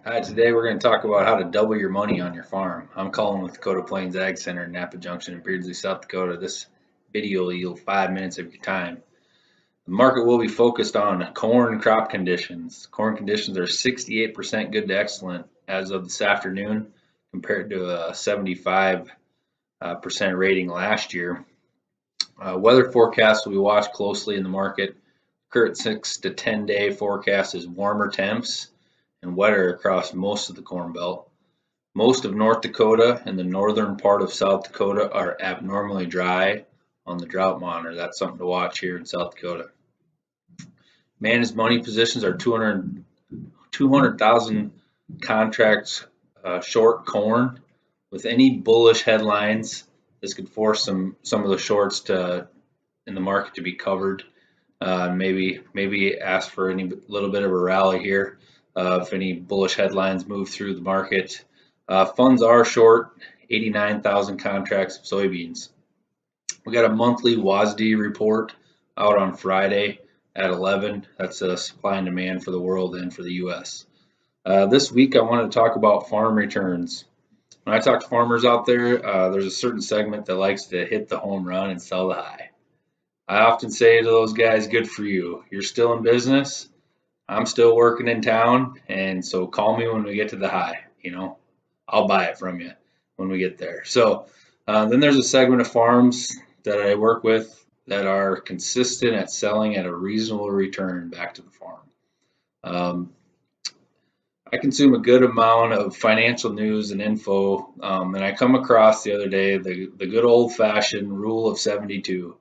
Hi, today we're going to talk about how to double your money on your farm. I'm calling with Dakota Plains Ag Center in Napa Junction in Beardsley, South Dakota. This video will yield 5 minutes of your time. The market will be focused on corn crop conditions. Corn conditions are 68% good to excellent as of this afternoon compared to a 75% rating last year. Weather forecasts will be watched closely in the market. Current 6 to 10 day forecast is warmer temps and wetter across most of the Corn Belt. Most of North Dakota and the northern part of South Dakota are abnormally dry on the drought monitor. That's something to watch here in South Dakota. Managed money positions are 200,000 contracts short corn. With any bullish headlines, this could force some of the shorts in the market to be covered. Maybe ask for any little bit of a rally here if any bullish headlines move through the market. Funds are short 89,000 contracts of soybeans. We got a monthly WASDE report out on Friday at 11. That's a supply and demand for the world and for the U.S. This week I wanted to talk about farm returns. When I talk to farmers out there, there's a certain segment that likes to hit the home run and sell the high. I often say to those guys, good for you. You're still in business. I'm still working in town, and so call me when we get to the high. I'll buy it from you when we get there. So then there's a segment of farms that I work with that are consistent at selling at a reasonable return back to the farm. I consume a good amount of financial news and info, and I come across the other day the good old-fashioned rule of 72.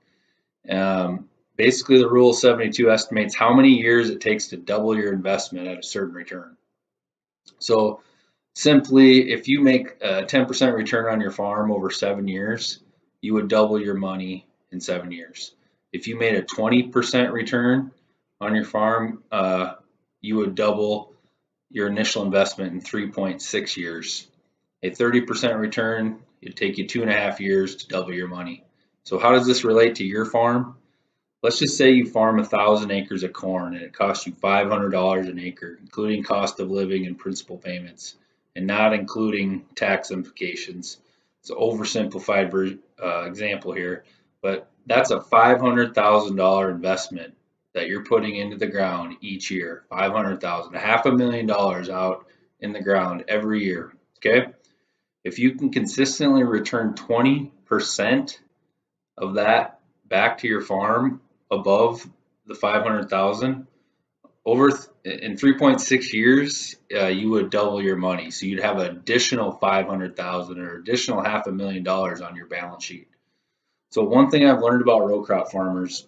Basically, the rule of 72 estimates how many years it takes to double your investment at a certain return. So simply, if you make a 10% return on your farm over 7 years, you would double your money in 7 years. If you made a 20% return on your farm, you would double your initial investment in 3.6 years. A 30% return, it'd take you 2.5 years to double your money. So how does this relate to your farm? Let's just say you farm 1,000 acres of corn and it costs you $500 an acre, including cost of living and principal payments, and not including tax implications. It's an oversimplified example here, but that's a $500,000 investment that you're putting into the ground each year. $500,000, $500,000 out in the ground every year. Okay, if you can consistently return 20% of that back to your farm above the 500,000 over in 3.6 years, you would double your money. So you'd have an additional 500,000 or additional $500,000 on your balance sheet. So one thing I've learned about row crop farmers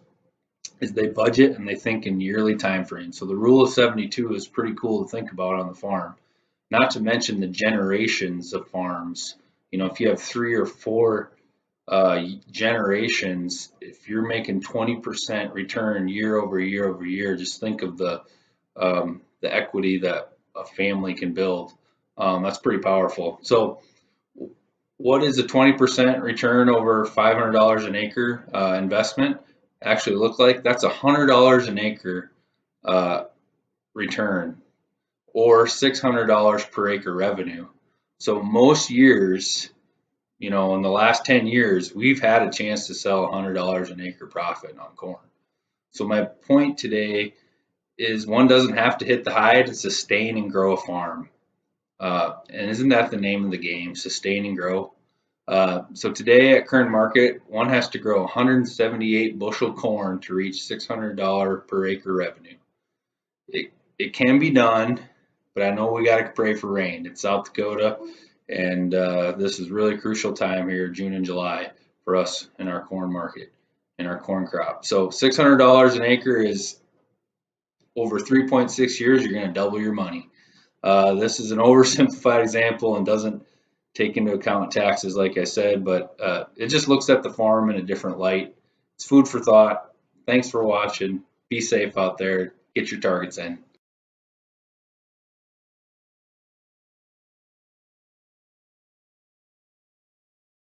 is they budget and they think in yearly time frames. So the rule of 72 is pretty cool to think about on the farm. Not to mention the generations of farms. If you have 3 or 4 generations, if you're making 20% return year over year over year, just think of the equity that a family can build. That's pretty powerful. So what is a 20% return over $500 an acre investment actually look like? That's $100 an acre return, or $600 per acre revenue. So most years, in the last 10 years, we've had a chance to sell $100 an acre profit on corn. So my point today is one doesn't have to hit the high to sustain and grow a farm. And isn't that the name of the game, sustain and grow? So today at current market, one has to grow 178 bushel corn to reach $600 per acre revenue. It can be done, but I know we got to pray for rain. It's South Dakota, and this is really crucial time here, June and July, for us in our corn market, in our corn crop. So $600 an acre is over 3.6 years, you're going to double your money. This is an oversimplified example and doesn't take into account taxes, like I said, but it just looks at the farm in a different light. It's food for thought. Thanks for watching. Be safe out there. Get your targets in.